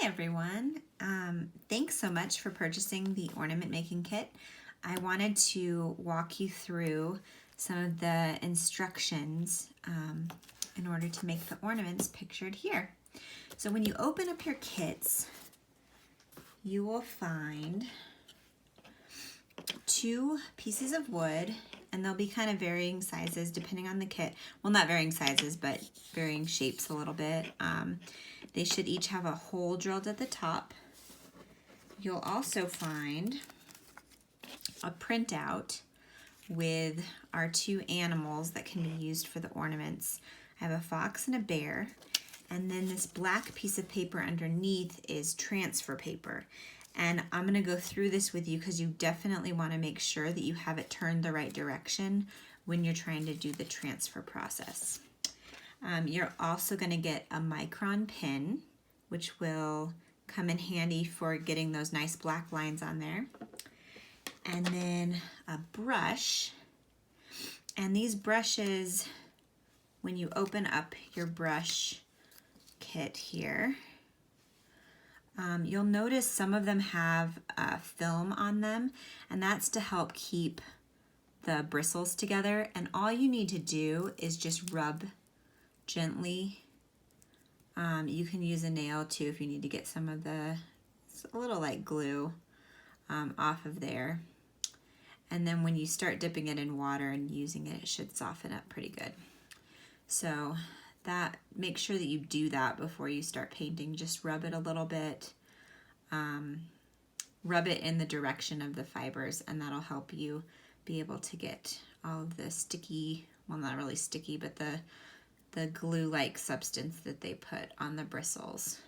Hi everyone. Thanks so much for purchasing the ornament making kit. I wanted to walk you through some of the instructions in order to make the ornaments pictured here. So when you open up your kits, you will find 2 pieces of wood, and they'll be kind of varying sizes depending on the kit. Well, not varying sizes, but varying shapes a little bit. They should each have a hole drilled at the top. You'll also find a printout with our 2 animals that can be used for the ornaments. I have a fox and a bear, and then this black piece of paper underneath is transfer paper. And I'm going to go through this with you because you definitely want to make sure that you have it turned the right direction when you're trying to do the transfer process. You're also going to get a micron pin, which will come in handy for getting those nice black lines on there. And then a brush. And these brushes, when you open up your brush kit here, you'll notice some of them have film on them, and that's to help keep the bristles together. And all you need to do is just rub gently. You can use a nail too if you need to get some of the, it's a little like glue off of there. And then when you start dipping it in water and using it, it should soften up pretty good. So that, make sure that you do that before you start painting. Just rub it a little bit. Rub it in the direction of the fibers, and that'll help you be able to get all of the sticky, well, not really sticky, but the glue-like substance that they put on the bristles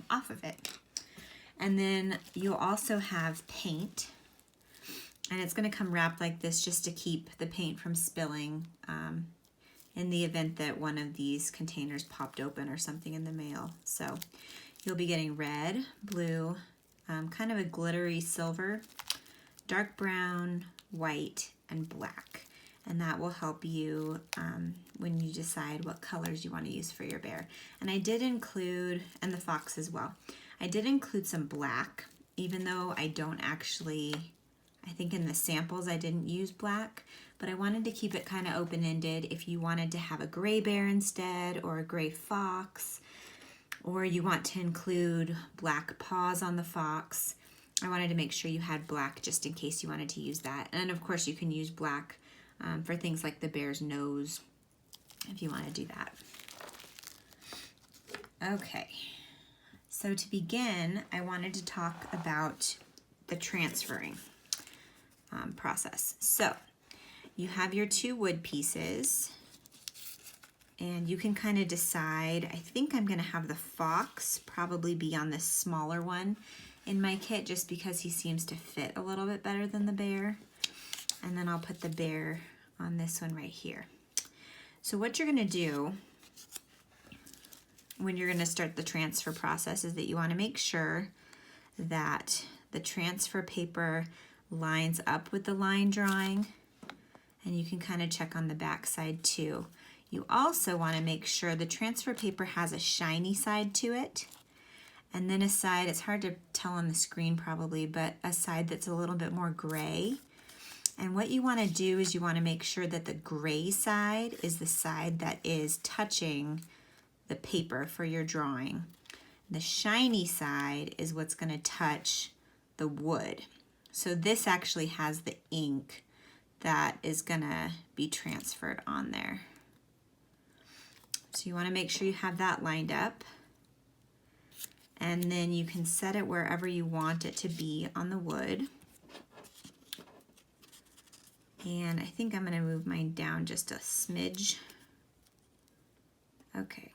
off of it. And then you'll also have paint, and it's going to come wrapped like this just to keep the paint from spilling in the event that one of these containers popped open or something in the mail. So you'll be getting red, blue, kind of a glittery silver, dark brown, white, and black. And that will help you when you decide what colors you want to use for your bear. And I did include, and the fox as well, I did include some black, even though I don't actually, I think in the samples I didn't use black, but I wanted to keep it kind of open-ended. If you wanted to have a gray bear instead, or a gray fox, or you want to include black paws on the fox, I wanted to make sure you had black just in case you wanted to use that. And of course you can use black for things like the bear's nose, if you want to do that. Okay, so to begin, I wanted to talk about the transferring process. So you have your 2 wood pieces, and you can kind of decide. I think I'm going to have the fox probably be on this smaller one in my kit just because he seems to fit a little bit better than the bear. And then I'll put the bear on this one right here. So what you're going to do when you're going to start the transfer process is that you want to make sure that the transfer paper lines up with the line drawing, and you can kind of check on the back side too. You also want to make sure the transfer paper has a shiny side to it, and then a side, it's hard to tell on the screen probably, but a side that's a little bit more gray. And what you want to do is you want to make sure that the gray side is the side that is touching the paper for your drawing. The shiny side is what's going to touch the wood. So this actually has the ink that is going to be transferred on there. So you want to make sure you have that lined up. And then you can set it wherever you want it to be on the wood. And I think I'm going to move mine down just a smidge. Okay.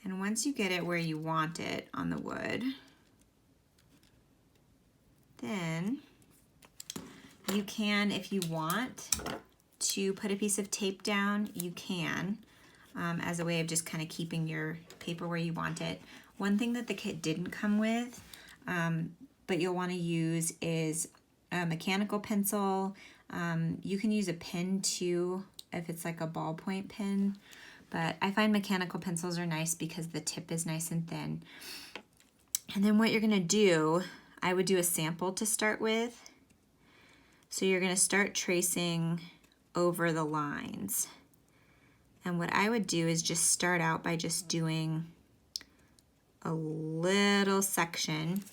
And once you get it where you want it on the wood, then you can, if you want to put a piece of tape down, you can, as a way of just kind of keeping your paper where you want it. One thing that the kit didn't come with, but you'll want to use is a mechanical pencil. You can use a pen too, if it's like a ballpoint pen, But I find mechanical pencils are nice because the tip is nice and thin. And then what you're gonna do, I would do a sample to start with. So you're gonna start tracing over the lines. And what I would do is just start out by just doing a little section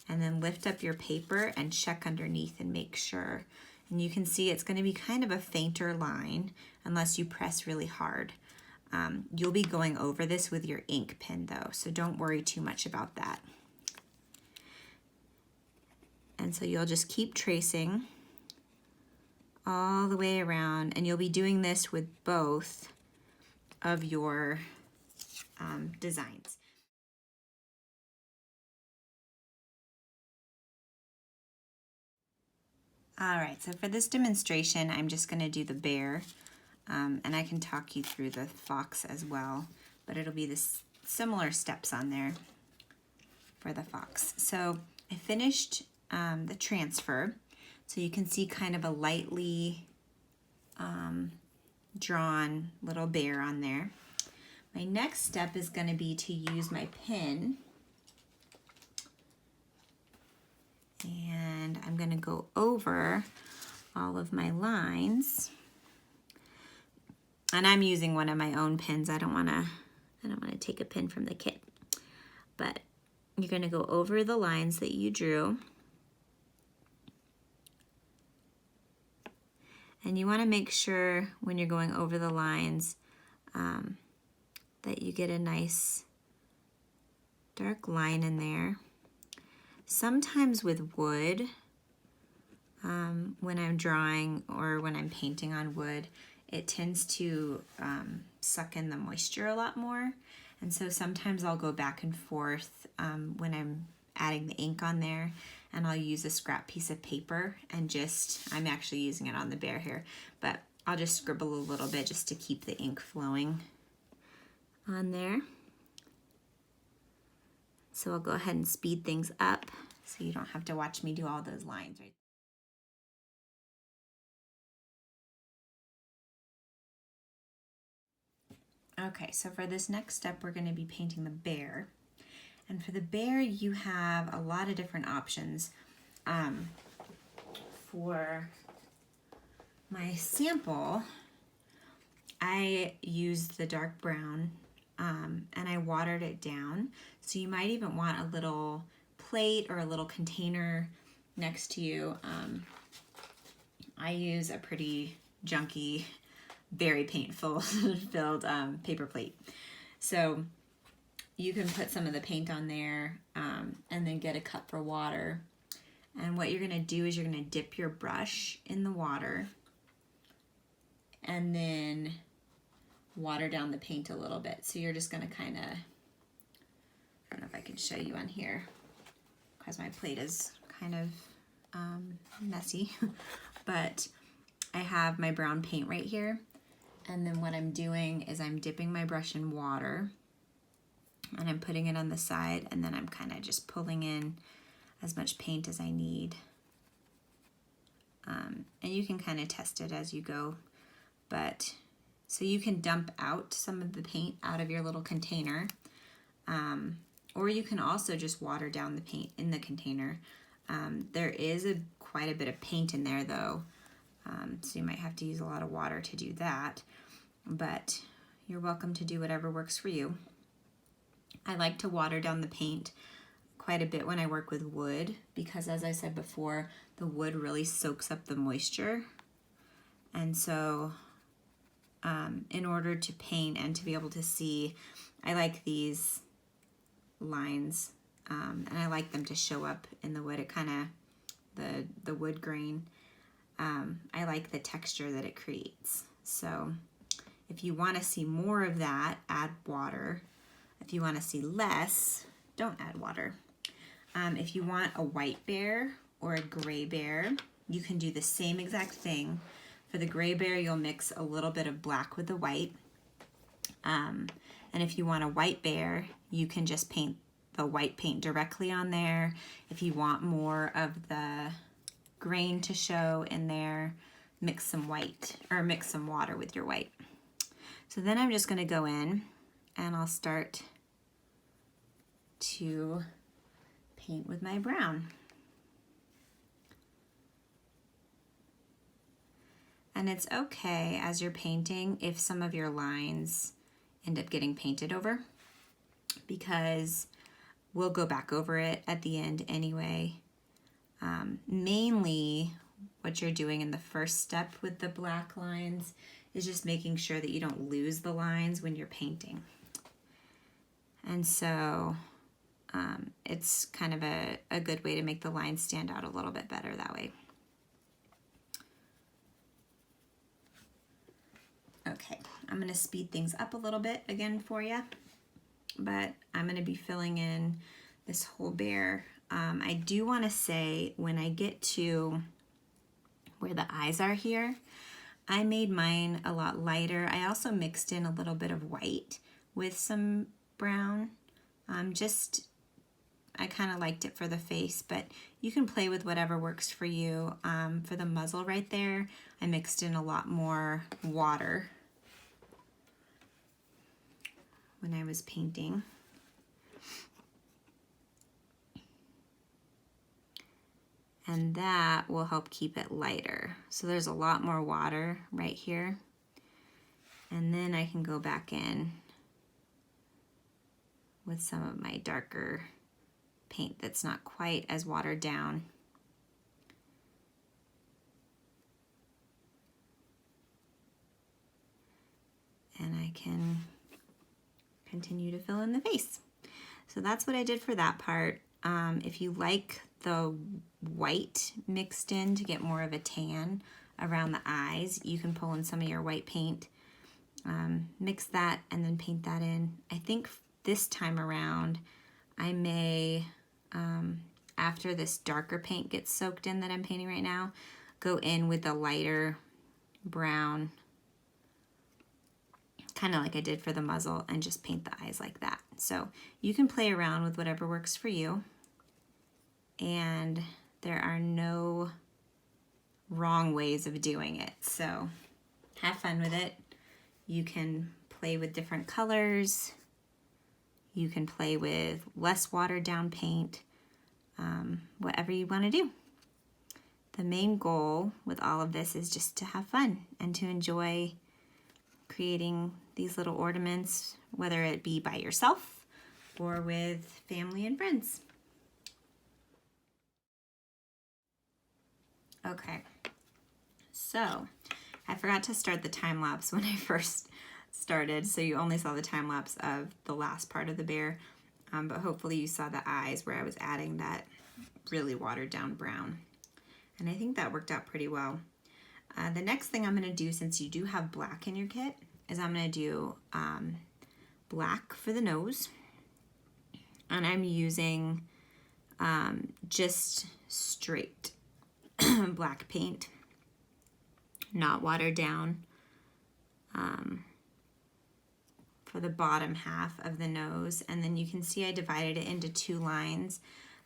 and then lift up your paper and check underneath and make sure. And you can see it's gonna be kind of a fainter line unless you press really hard. You'll be going over this with your ink pen though, so don't worry too much about that. And so you'll just keep tracing all the way around, and you'll be doing this with both of your designs. All right, so for this demonstration, I'm just gonna do the bear, and I can talk you through the fox as well, but it'll be this similar steps on there for the fox. So I finished the transfer, so you can see kind of a lightly drawn little bear on there. My next step is going to be to use my pen, and I'm going to go over all of my lines, and I'm using one of my own pens. I don't want to take a pen from the kit, but you're going to go over the lines that you drew, and you want to make sure when you're going over the lines that you get a nice dark line in there. Sometimes with wood, when I'm drawing or when I'm painting on wood, it tends to suck in the moisture a lot more. And so sometimes I'll go back and forth when I'm adding the ink on there, and I'll use a scrap piece of paper and I'm actually using it on the bear here, but I'll just scribble a little bit just to keep the ink flowing on there. So I'll go ahead and speed things up so you don't have to watch me do all those lines, right? Okay, so for this next step, we're going to be painting the bear. And for the bear, you have a lot of different options. For my sample, I used the dark brown and I watered it down. So you might even want a little plate or a little container next to you. I use a pretty junky, very paint-filled paper plate. So you can put some of the paint on there and then get a cup for water. And what you're gonna do is you're gonna dip your brush in the water and then water down the paint a little bit. So you're just gonna kind of, I don't know if I can show you on here because my plate is kind of messy, but I have my brown paint right here. And then what I'm doing is I'm dipping my brush in water and I'm putting it on the side, and then I'm kind of just pulling in as much paint as I need. And you can kind of test it as you go, but so you can dump out some of the paint out of your little container, or you can also just water down the paint in the container. There is quite a bit of paint in there though, so you might have to use a lot of water to do that, but you're welcome to do whatever works for you. I like to water down the paint quite a bit when I work with wood because, as I said before, the wood really soaks up the moisture. And so in order to paint and to be able to see, I like these lines and I like them to show up in the wood. It kind of, the wood grain, I like the texture that it creates. So if you want to see more of that, add water. If you want to see less, don't add water. If you want a white bear or a gray bear, you can do the same exact thing. For the gray bear, you'll mix a little bit of black with the white. And if you want a white bear, you can just paint the white paint directly on there. If you want more of the grain to show in there, mix some white or mix some water with your white. So then I'm just going to go in and I'll start to paint with my brown. And it's okay as you're painting if some of your lines end up getting painted over, because we'll go back over it at the end anyway. Mainly what you're doing in the first step with the black lines is just making sure that you don't lose the lines when you're painting. And so it's kind of a good way to make the lines stand out a little bit better that way. Okay, I'm going to speed things up a little bit again for you, but I'm going to be filling in this whole bear. I do want to say, when I get to where the eyes are here, I made mine a lot lighter. I also mixed in a little bit of white with some brown. I kind of liked it for the face, but you can play with whatever works for you. For the muzzle right there, I mixed in a lot more water when I was painting. And that will help keep it lighter. So there's a lot more water right here. And then I can go back in with some of my darker paint that's not quite as watered down. And I can continue to fill in the face. So that's what I did for that part. If you like the white mixed in to get more of a tan around the eyes, you can pull in some of your white paint, mix that, and then paint that in. I think this time around, I may, after this darker paint gets soaked in that I'm painting right now, go in with the lighter brown, kind of like I did for the muzzle, and just paint the eyes like that. So you can play around with whatever works for you, and there are no wrong ways of doing it. So have fun with it. You can play with different colors. You can play with less watered down paint, whatever you want to do. The main goal with all of this is just to have fun and to enjoy creating these little ornaments, whether it be by yourself or with family and friends. Okay, so I forgot to start the time lapse when I first started, so you only saw the time lapse of the last part of the bear, but hopefully you saw the eyes where I was adding that really watered down brown, and I think that worked out pretty well. The next thing I'm going to do, since you do have black in your kit, is I'm going to do black for the nose, and I'm using just straight black paint, not watered down, for the bottom half of the nose. And then you can see I divided it into two lines.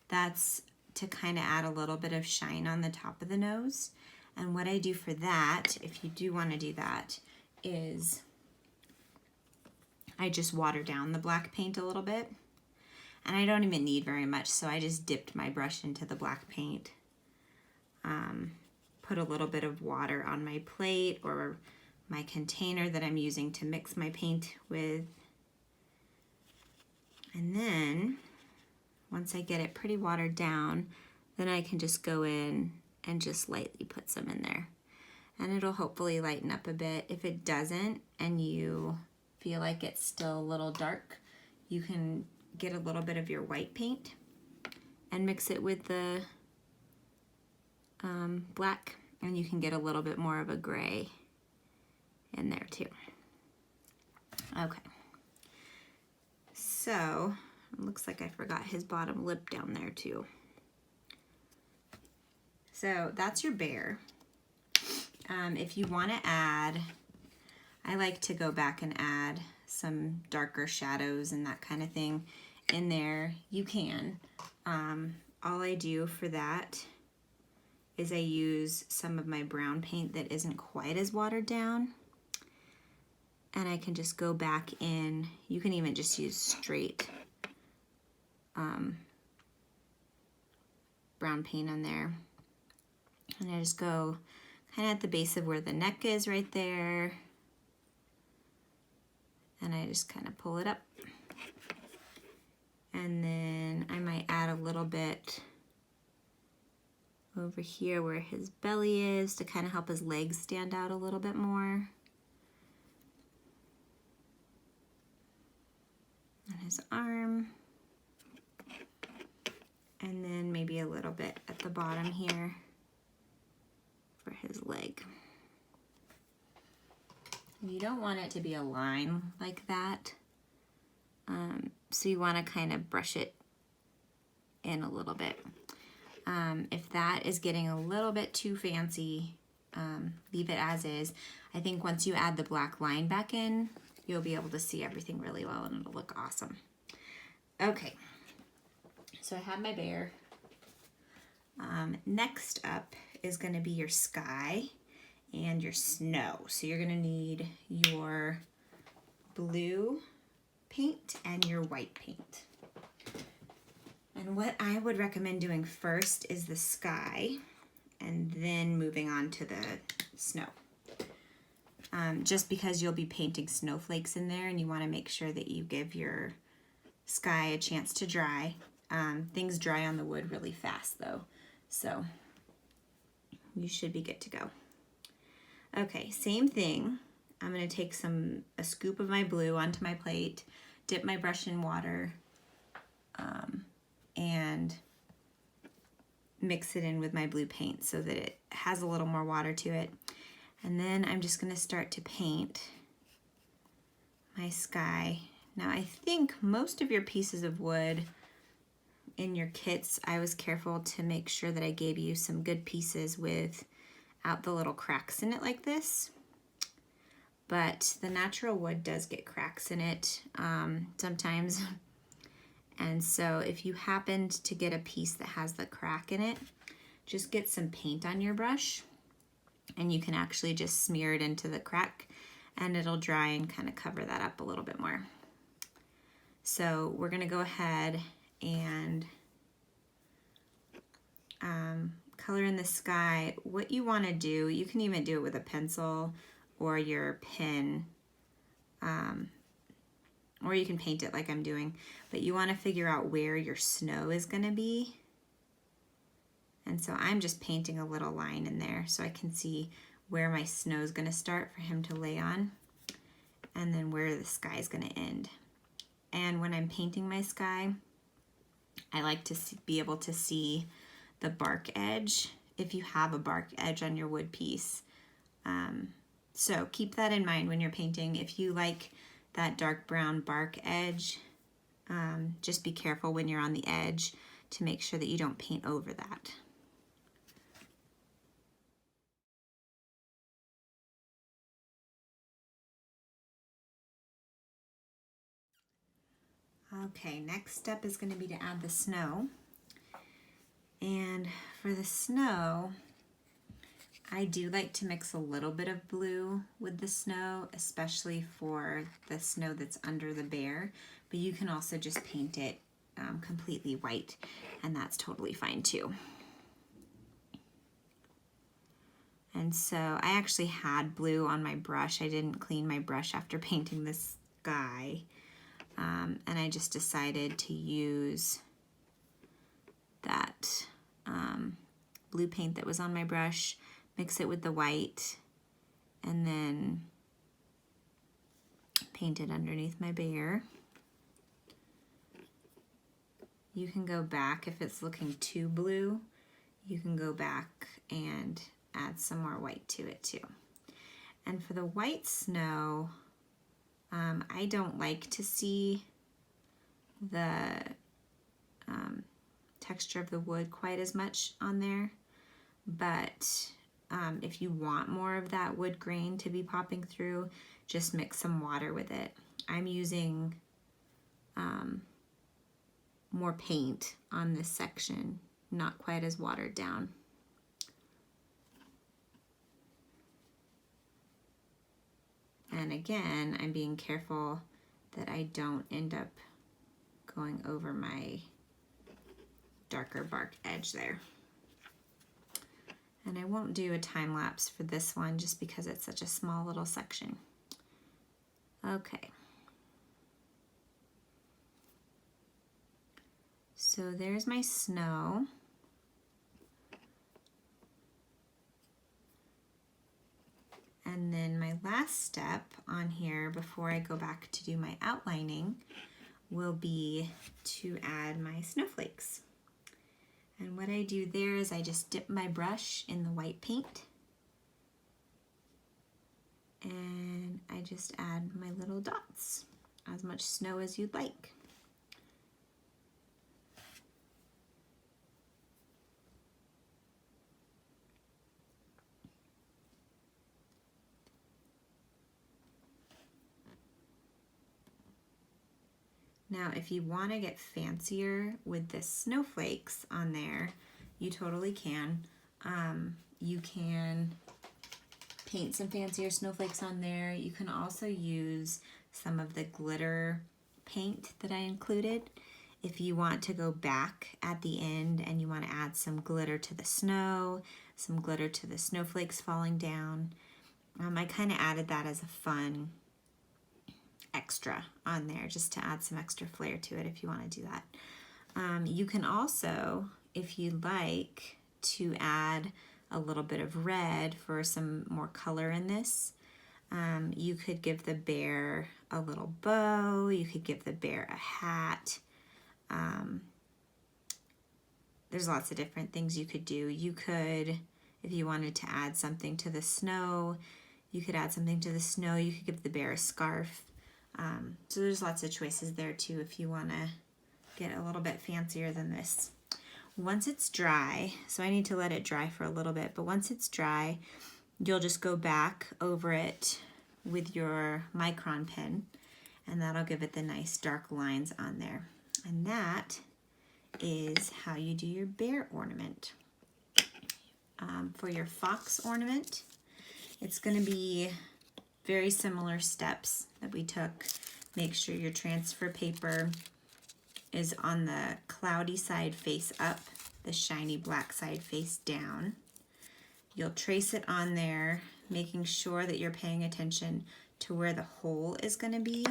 That's to kind of add a little bit of shine on the top of the nose. And what I do for that, if you do want to do that, is I just water down the black paint a little bit. And I don't even need very much, so I just dipped my brush into the black paint. Put a little bit of water on my plate or my container that I'm using to mix my paint with. And then, once I get it pretty watered down, then I can just go in and just lightly put some in there. And it'll hopefully lighten up a bit. If it doesn't and you feel like it's still a little dark, you can get a little bit of your white paint and mix it with the black, and you can get a little bit more of a gray in there too. Okay, so it looks like I forgot his bottom lip down there too. So that's your bear. If you want to add, I like to go back and add some darker shadows and that kind of thing in there. You can. All I do for that is I use some of my brown paint that isn't quite as watered down, and I can just go back in. You can even just use straight brown paint on there. And I just go kind of at the base of where the neck is right there. And I just kind of pull it up. And then I might add a little bit over here where his belly is to kind of help his legs stand out a little bit more. And his arm. And then maybe a little bit at the bottom here for his leg. You don't want it to be a line like that. So you want to kind of brush it in a little bit. If that is getting a little bit too fancy, leave it as is. I think once you add the black line back in, you'll be able to see everything really well and it'll look awesome. Okay, so I have my bear. Next up is going to be your sky and your snow. So you're going to need your blue paint and your white paint. And what I would recommend doing first is the sky and then moving on to the snow. Just because you'll be painting snowflakes in there and you want to make sure that you give your sky a chance to dry. Things dry on the wood really fast though, so you should be good to go. Okay, same thing. I'm going to take a scoop of my blue onto my plate, dip my brush in water, and mix it in with my blue paint so that it has a little more water to it. And then I'm just going to start to paint my sky. Now I think most of your pieces of wood in your kits, I was careful to make sure that I gave you some good pieces without the little cracks in it like this. But the natural wood does get cracks in it sometimes. And so if you happened to get a piece that has the crack in it, just get some paint on your brush and you can actually just smear it into the crack and it'll dry and kind of cover that up a little bit more. So we're gonna go ahead and color in the sky. What you wanna do, you can even do it with a pencil or your pen, or you can paint it like I'm doing, but you want to figure out where your snow is going to be. And so I'm just painting a little line in there so I can see where my snow is going to start for him to lay on, and then where the sky is going to end. And when I'm painting my sky, I like to be able to see the bark edge, if you have a bark edge on your wood piece. So keep that in mind when you're painting. If you like that dark brown bark edge, just be careful when you're on the edge to make sure that you don't paint over that. Okay, next step is going to be to add the snow. And for the snow, I do like to mix a little bit of blue with the snow, especially for the snow that's under the bear, but you can also just paint it completely white, and that's totally fine too. And so I actually had blue on my brush. I didn't clean my brush after painting this guy, and I just decided to use that blue paint that was on my brush, mix it with the white, and then paint it underneath my bear. You can go back if it's looking too blue. You can go back and add some more white to it too. And for the white snow, I don't like to see the texture of the wood quite as much on there, but if you want more of that wood grain to be popping through, just mix some water with it. I'm using more paint on this section, not quite as watered down. And again, I'm being careful that I don't end up going over my darker bark edge there. And I won't do a time lapse for this one just because it's such a small little section. Okay. So there's my snow. And then my last step on here before I go back to do my outlining will be to add my snowflakes. And what I do there is I just dip my brush in the white paint and I just add my little dots, as much snow as you'd like. Now, if you want to get fancier with the snowflakes on there, you totally can. You can paint some fancier snowflakes on there. You can also use some of the glitter paint that I included. If you want to go back at the end and you want to add some glitter to the snow, some glitter to the snowflakes falling down, I kind of added that as a fun extra on there just to add some extra flair to it if you want to do that. You can also, if you'd like, to add a little bit of red for some more color in this. You could give the bear a little bow, you could give the bear a hat. There's lots of different things you could do. You could, if you wanted to add something to the snow, you could add something to the snow. You could give the bear a scarf. So there's lots of choices there too if you want to get a little bit fancier than this. Once it's dry, so I need to let it dry for a little bit, but once it's dry, you'll just go back over it with your micron pen, and that'll give it the nice dark lines on there. And that is how you do your bear ornament. For your fox ornament, it's going to be very similar steps that we took. Make sure your transfer paper is on the cloudy side face up, the shiny black side face down. You'll trace it on there, making sure that you're paying attention to where the hole is going to be,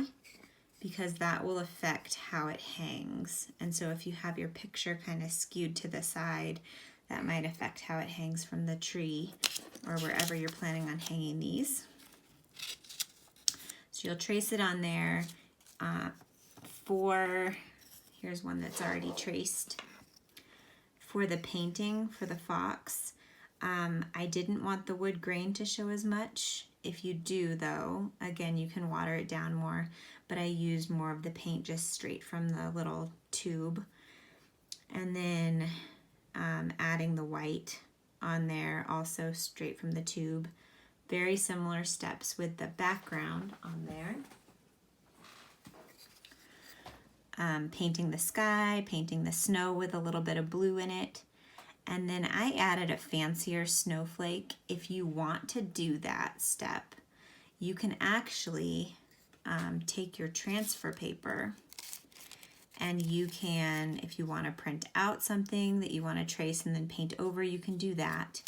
because that will affect how it hangs. And so if you have your picture kind of skewed to the side, that might affect how it hangs from the tree or wherever you're planning on hanging these. So you'll trace it on there. Here's one that's already traced. For the painting, for the fox, I didn't want the wood grain to show as much. If you do though, again, you can water it down more, but I used more of the paint just straight from the little tube. And then adding the white on there also straight from the tube. Very similar steps with the background on there. Painting the sky, painting the snow with a little bit of blue in it. And then I added a fancier snowflake. If you want to do that step, you can actually take your transfer paper and you can, if you want to print out something that you want to trace and then paint over, you can do that.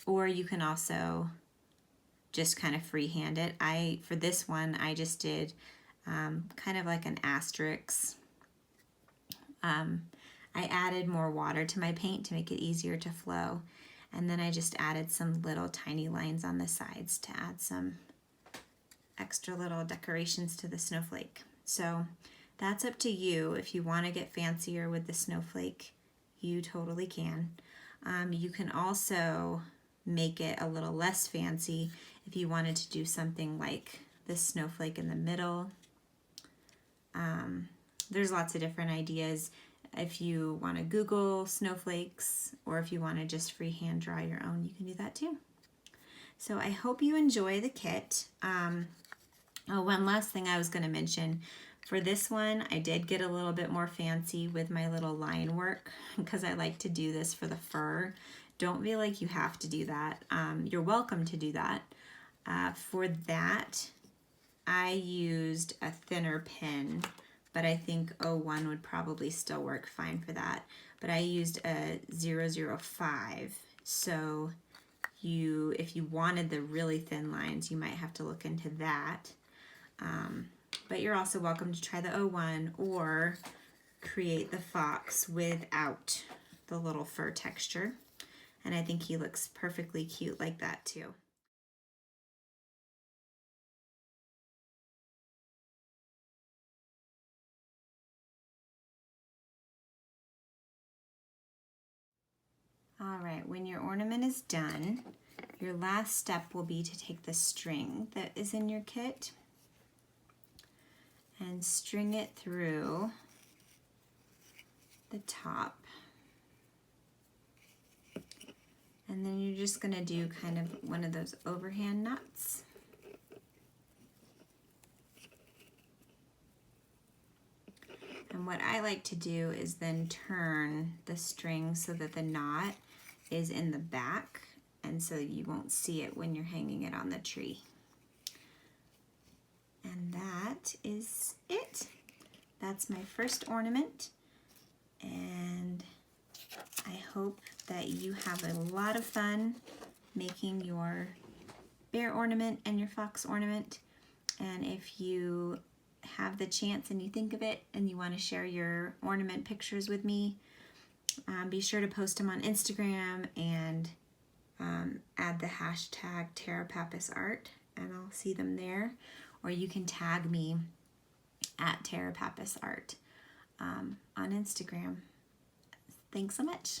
Or you can also just kind of freehand it. For this one, I just did kind of like an asterisk. I added more water to my paint to make it easier to flow. And then I just added some little tiny lines on the sides to add some extra little decorations to the snowflake. So that's up to you. If you want to get fancier with the snowflake, you totally can. You can also make it a little less fancy if you wanted to do something like this snowflake in the middle. There's lots of different ideas. If you want to Google snowflakes, or if you want to just freehand draw your own, you can do that too. So I hope you enjoy the kit. One last thing I was going to mention. For this one, I did get a little bit more fancy with my little line work because I like to do this for the fur. Don't feel like you have to do that. You're welcome to do that. For that, I used a thinner pin, but I think 01 would probably still work fine for that. But I used a 005, so if you wanted the really thin lines, you might have to look into that. But you're also welcome to try the 01 or create the fox without the little fur texture. And I think he looks perfectly cute like that too. All right, when your ornament is done, your last step will be to take the string that is in your kit and string it through the top. And then you're just going to do kind of one of those overhand knots. And what I like to do is then turn the string so that the knot is in the back, and so you won't see it when you're hanging it on the tree. And that is it. That's my first ornament, and I hope that you have a lot of fun making your bear ornament and your fox ornament. And if you have the chance and you think of it and you want to share your ornament pictures with me, be sure to post them on Instagram and add the hashtag TerraPapasArt, and I'll see them there. Or you can tag me at TerraPapasArt on Instagram. Thanks so much.